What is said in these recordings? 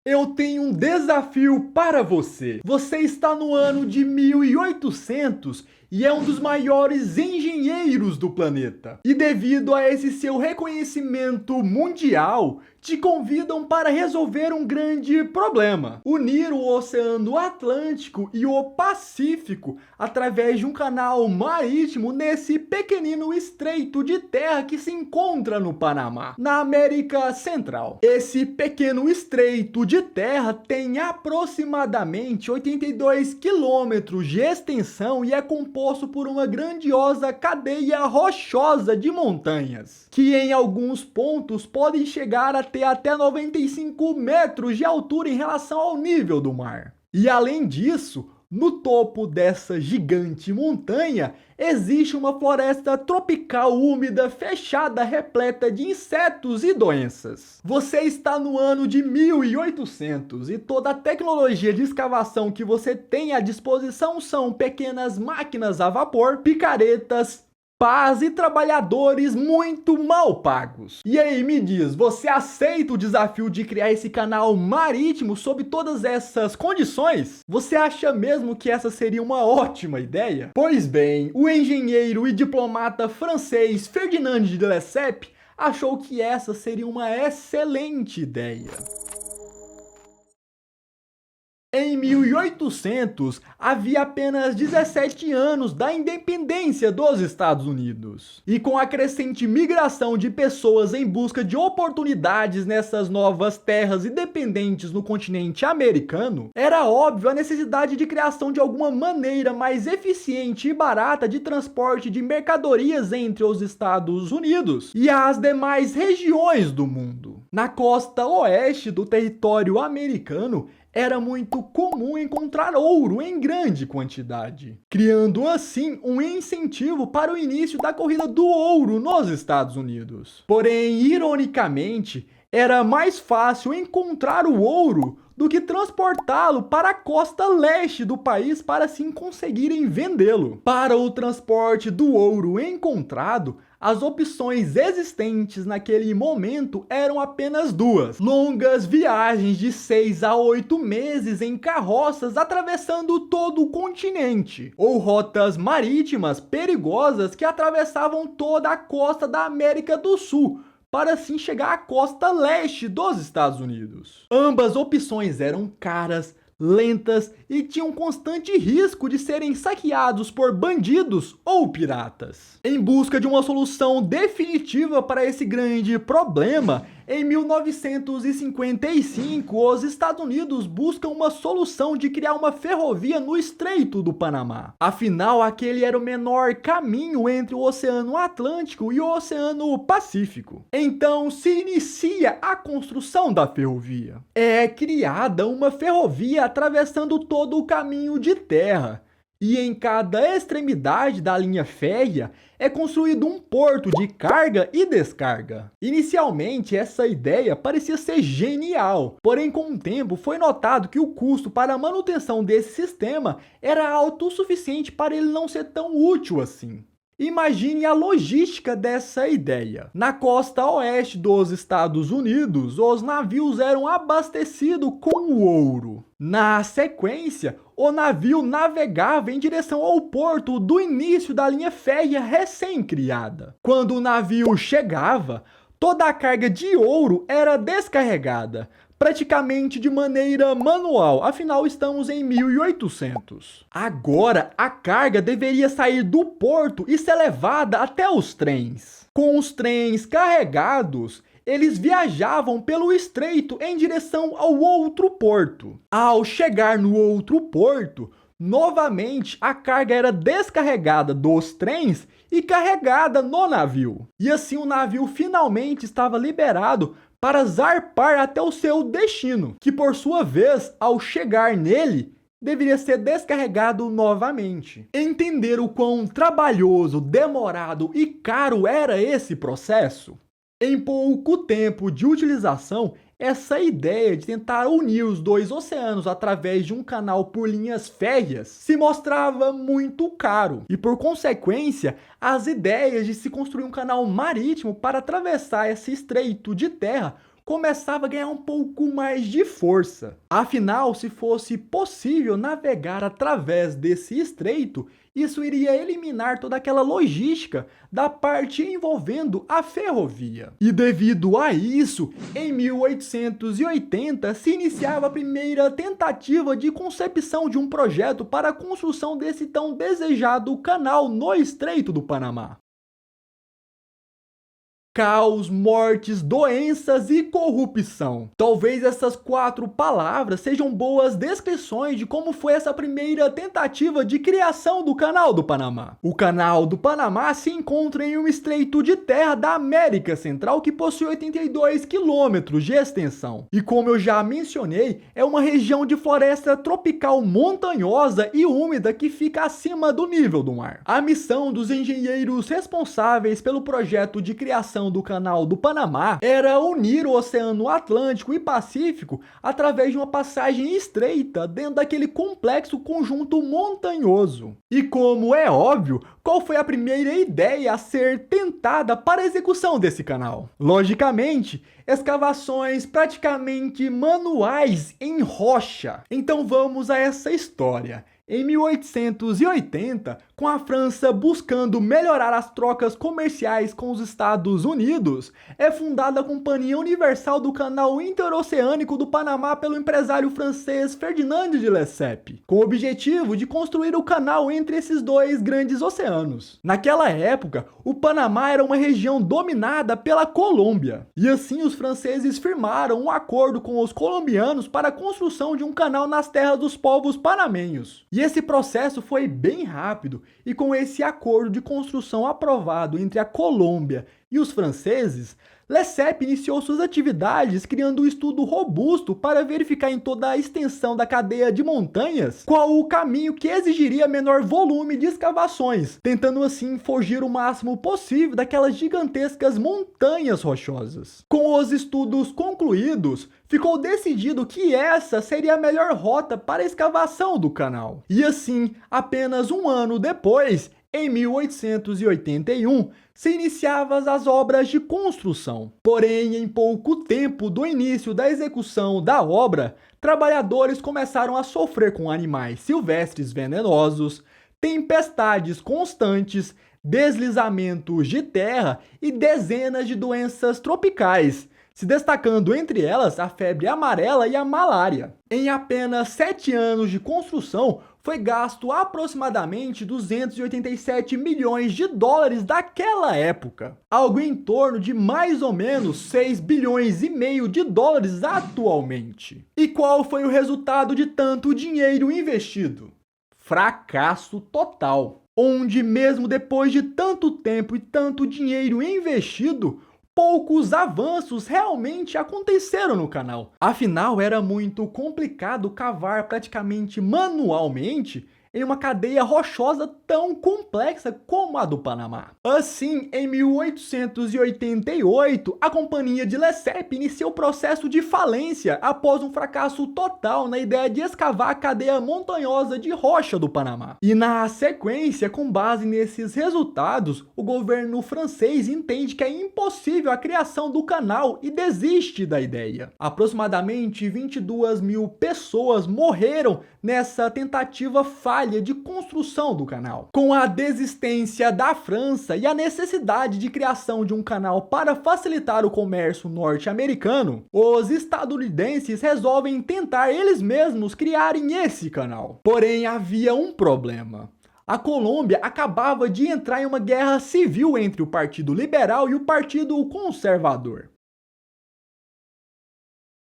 Eu tenho um desafio para você. Você está no ano de 1800 e é um dos maiores engenheiros do planeta. E devido a esse seu reconhecimento mundial, te convidam para resolver um grande problema: unir o Oceano Atlântico e o Pacífico através de um canal marítimo nesse pequenino estreito de terra que se encontra no Panamá, na América Central. Esse pequeno estreito de terra tem aproximadamente 82 quilômetros de extensão e é composto por uma grandiosa cadeia rochosa de montanhas, que em alguns pontos podem chegar a ter até 95 metros de altura em relação ao nível do mar. E além disso, no topo dessa gigante montanha, existe uma floresta tropical úmida, fechada, repleta de insetos e doenças. Você está no ano de 1800 e toda a tecnologia de escavação que você tem à disposição são pequenas máquinas a vapor, picaretas, pás e trabalhadores muito mal pagos. E aí, me diz, você aceita o desafio de criar esse canal marítimo sob todas essas condições? Você acha mesmo que essa seria uma ótima ideia? Pois bem, o engenheiro e diplomata francês Ferdinand de Lesseps achou que essa seria uma excelente ideia. Em 1800, havia apenas 17 anos da independência dos Estados Unidos. E com a crescente migração de pessoas em busca de oportunidades nessas novas terras independentes no continente americano, era óbvio a necessidade de criação de alguma maneira mais eficiente e barata de transporte de mercadorias entre os Estados Unidos e as demais regiões do mundo. Na costa oeste do território americano, era muito comum encontrar ouro em grande quantidade, criando assim um incentivo para o início da corrida do ouro nos Estados Unidos. Porém, ironicamente, era mais fácil encontrar o ouro do que transportá-lo para a costa leste do país para assim conseguirem vendê-lo. Para o transporte do ouro encontrado, as opções existentes naquele momento eram apenas duas: longas viagens de 6 a 8 meses em carroças atravessando todo o continente, ou rotas marítimas perigosas que atravessavam toda a costa da América do Sul, para assim chegar à costa leste dos Estados Unidos. Ambas opções eram caras, lentas e tinham constante risco de serem saqueados por bandidos ou piratas. Em busca de uma solução definitiva para esse grande problema, em 1955, os Estados Unidos buscam uma solução de criar uma ferrovia no Estreito do Panamá. Afinal, aquele era o menor caminho entre o Oceano Atlântico e o Oceano Pacífico. Então, se inicia a construção da ferrovia. É criada uma ferrovia atravessando todo o caminho de terra. E em cada extremidade da linha férrea é construído um porto de carga e descarga. Inicialmente, essa ideia parecia ser genial, porém com o tempo foi notado que o custo para a manutenção desse sistema era alto o suficiente para ele não ser tão útil assim. Imagine a logística dessa ideia. Na costa oeste dos Estados Unidos, os navios eram abastecidos com ouro. Na sequência, o navio navegava em direção ao porto do início da linha férrea recém-criada. Quando o navio chegava, toda a carga de ouro era descarregada, praticamente de maneira manual, afinal estamos em 1800. Agora, a carga deveria sair do porto e ser levada até os trens. Com os trens carregados, eles viajavam pelo estreito em direção ao outro porto. Ao chegar no outro porto, novamente a carga era descarregada dos trens e carregada no navio. E assim o navio finalmente estava liberado para zarpar até o seu destino, que por sua vez, ao chegar nele, deveria ser descarregado novamente. Entender o quão trabalhoso, demorado e caro era esse processo? Em pouco tempo de utilização, essa ideia de tentar unir os dois oceanos através de um canal por linhas férreas se mostrava muito caro. E por consequência, as ideias de se construir um canal marítimo para atravessar esse estreito de terra começava a ganhar um pouco mais de força. Afinal, se fosse possível navegar através desse estreito, isso iria eliminar toda aquela logística da parte envolvendo a ferrovia. E devido a isso, em 1880 se iniciava a primeira tentativa de concepção de um projeto para a construção desse tão desejado canal no Estreito do Panamá. Caos, mortes, doenças e corrupção. Talvez essas 4 palavras sejam boas descrições de como foi essa primeira tentativa de criação do Canal do Panamá. O Canal do Panamá se encontra em um estreito de terra da América Central que possui 82 quilômetros de extensão. E como eu já mencionei, é uma região de floresta tropical montanhosa e úmida que fica acima do nível do mar. A missão dos engenheiros responsáveis pelo projeto de criação do Canal do Panamá era unir o Oceano Atlântico e Pacífico através de uma passagem estreita dentro daquele complexo conjunto montanhoso. E como é óbvio, qual foi a primeira ideia a ser tentada para a execução desse canal? Logicamente, escavações praticamente manuais em rocha. Então vamos a essa história. Em 1880, com a França buscando melhorar as trocas comerciais com os Estados Unidos, é fundada a Companhia Universal do Canal Interoceânico do Panamá pelo empresário francês Ferdinand de Lesseps, com o objetivo de construir o canal entre esses dois grandes oceanos. Naquela época, o Panamá era uma região dominada pela Colômbia, e assim os franceses firmaram um acordo com os colombianos para a construção de um canal nas terras dos povos panamenhos. E esse processo foi bem rápido, e com esse acordo de construção aprovado entre a Colômbia e os franceses, Lesseps iniciou suas atividades criando um estudo robusto para verificar em toda a extensão da cadeia de montanhas qual o caminho que exigiria menor volume de escavações, tentando assim fugir o máximo possível daquelas gigantescas montanhas rochosas. Com os estudos concluídos, ficou decidido que essa seria a melhor rota para a escavação do canal. E assim, apenas um ano depois, em 1881, se iniciavam as obras de construção. Porém, em pouco tempo do início da execução da obra, trabalhadores começaram a sofrer com animais silvestres venenosos, tempestades constantes, deslizamentos de terra e dezenas de doenças tropicais, se destacando entre elas a febre amarela e a malária. Em apenas 7 anos de construção, foi gasto aproximadamente 287 milhões de dólares daquela época, algo em torno de mais ou menos 6 bilhões e meio de dólares atualmente. E qual foi o resultado de tanto dinheiro investido? Fracasso total, onde mesmo depois de tanto tempo e tanto dinheiro investido, poucos avanços realmente aconteceram no canal. Afinal, era muito complicado cavar praticamente manualmente em uma cadeia rochosa tão complexa como a do Panamá. Assim, em 1888, a Companhia de Lesseps iniciou o processo de falência após um fracasso total na ideia de escavar a cadeia montanhosa de rocha do Panamá. E na sequência, com base nesses resultados, o governo francês entende que é impossível a criação do canal e desiste da ideia. Aproximadamente 22 mil pessoas morreram nessa tentativa falha de construção do canal. Com a desistência da França e a necessidade de criação de um canal para facilitar o comércio norte-americano, os estadunidenses resolvem tentar eles mesmos criarem esse canal. Porém, havia um problema. A Colômbia acabava de entrar em uma guerra civil entre o Partido Liberal e o Partido Conservador.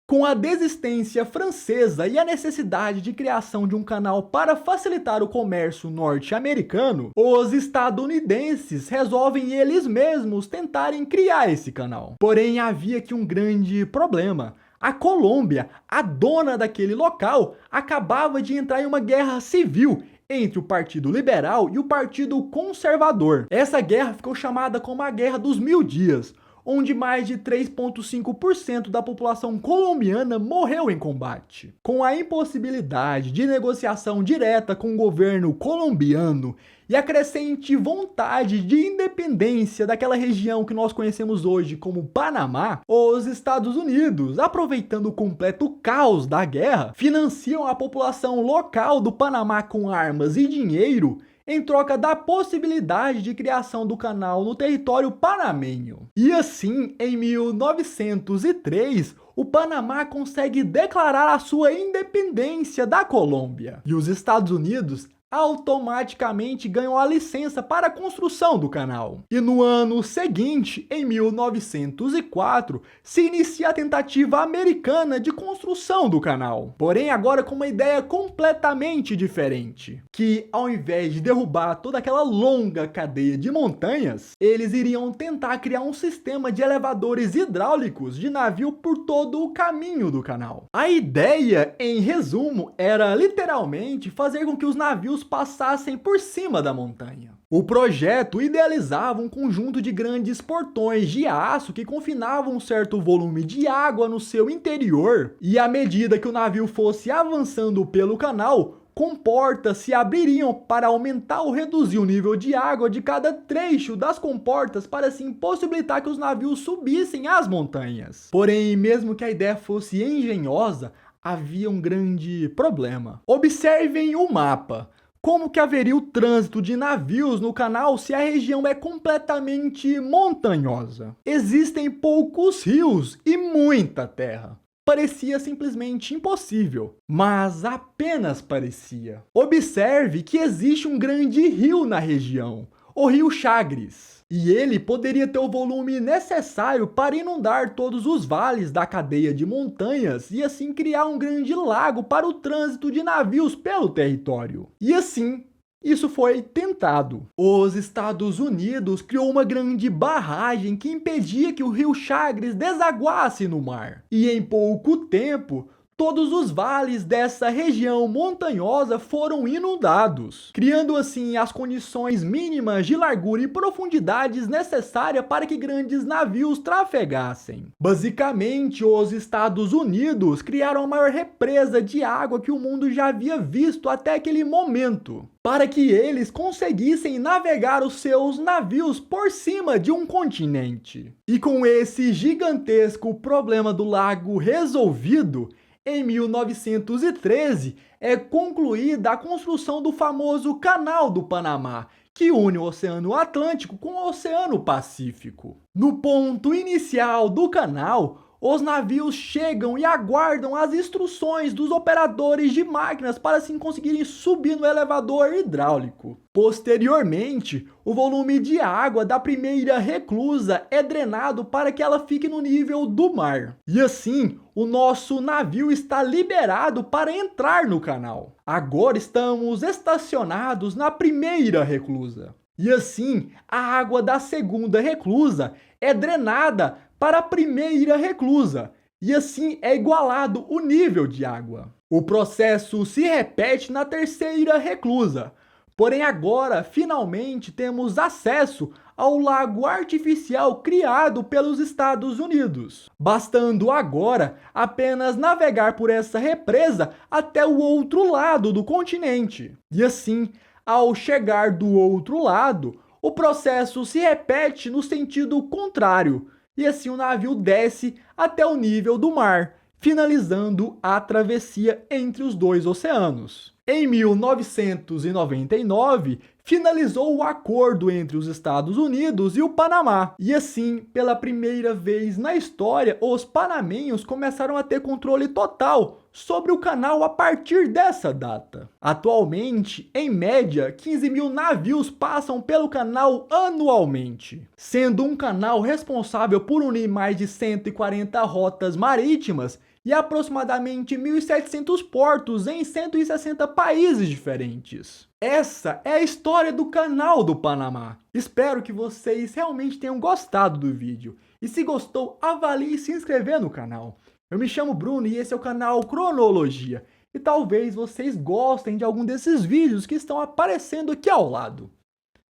Com a desistência francesa e a necessidade de criação de um canal para facilitar o comércio norte-americano, os estadunidenses resolvem eles mesmos tentarem criar esse canal. Porém, havia aqui um grande problema. A Colômbia, a dona daquele local, acabava de entrar em uma guerra civil entre o Partido Liberal e o Partido Conservador. Essa guerra ficou chamada como a Guerra dos 1000 Dias, onde mais de 3,5% da população colombiana morreu em combate. Com a impossibilidade de negociação direta com o governo colombiano e a crescente vontade de independência daquela região que nós conhecemos hoje como Panamá, os Estados Unidos, aproveitando o completo caos da guerra, financiam a população local do Panamá com armas e dinheiro em troca da possibilidade de criação do canal no território panamenho. E assim, em 1903, o Panamá consegue declarar a sua independência da Colômbia. E os Estados Unidos automaticamente ganhou a licença para a construção do canal. E no ano seguinte, em 1904, se inicia a tentativa americana de construção do canal. Porém, agora com uma ideia completamente diferente, que ao invés de derrubar toda aquela longa cadeia de montanhas, eles iriam tentar criar um sistema de elevadores hidráulicos de navio por todo o caminho do canal. A ideia, em resumo, era literalmente fazer com que os navios passassem por cima da montanha. O projeto idealizava um conjunto de grandes portões de aço que confinavam um certo volume de água no seu interior, e à medida que o navio fosse avançando pelo canal, comportas se abririam para aumentar ou reduzir o nível de água de cada trecho das comportas para assim possibilitar que os navios subissem as montanhas. Porém, mesmo que a ideia fosse engenhosa, havia um grande problema. Observem o mapa. Como que haveria o trânsito de navios no canal se a região é completamente montanhosa? Existem poucos rios e muita terra. Parecia simplesmente impossível, mas apenas parecia. Observe que existe um grande rio na região, o Rio Chagres. E ele poderia ter o volume necessário para inundar todos os vales da cadeia de montanhas e assim criar um grande lago para o trânsito de navios pelo território. E assim, isso foi tentado. Os Estados Unidos criou uma grande barragem que impedia que o Rio Chagres desaguasse no mar. E em pouco tempo, todos os vales dessa região montanhosa foram inundados, criando assim as condições mínimas de largura e profundidades necessárias para que grandes navios trafegassem. Basicamente, os Estados Unidos criaram a maior represa de água que o mundo já havia visto até aquele momento, para que eles conseguissem navegar os seus navios por cima de um continente. E com esse gigantesco problema do lago resolvido, em 1913, é concluída a construção do famoso Canal do Panamá, que une o Oceano Atlântico com o Oceano Pacífico. No ponto inicial do canal, os navios chegam e aguardam as instruções dos operadores de máquinas para assim conseguirem subir no elevador hidráulico. Posteriormente, o volume de água da primeira reclusa é drenado para que ela fique no nível do mar. E assim, o nosso navio está liberado para entrar no canal. Agora estamos estacionados na primeira reclusa. E assim, a água da segunda reclusa é drenada para a primeira reclusa, e assim é igualado o nível de água. O processo se repete na terceira reclusa, porém agora finalmente temos acesso ao lago artificial criado pelos Estados Unidos, bastando agora apenas navegar por essa represa até o outro lado do continente. E assim, ao chegar do outro lado, o processo se repete no sentido contrário, e assim o navio desce até o nível do mar, finalizando a travessia entre os dois oceanos. Em 1999, finalizou o acordo entre os Estados Unidos e o Panamá. E assim, pela primeira vez na história, os panamenhos começaram a ter controle total sobre o canal a partir dessa data. Atualmente, em média, 15 mil navios passam pelo canal anualmente, sendo um canal responsável por unir mais de 140 rotas marítimas e aproximadamente 1.700 portos em 160 países diferentes. Essa é a história do Canal do Panamá. Espero que vocês realmente tenham gostado do vídeo. E se gostou, avalie se inscrever no canal. Eu me chamo Bruno e esse é o canal Cronologia. E talvez vocês gostem de algum desses vídeos que estão aparecendo aqui ao lado.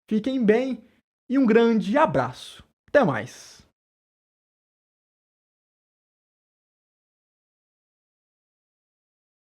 Fiquem bem e um grande abraço. Até mais.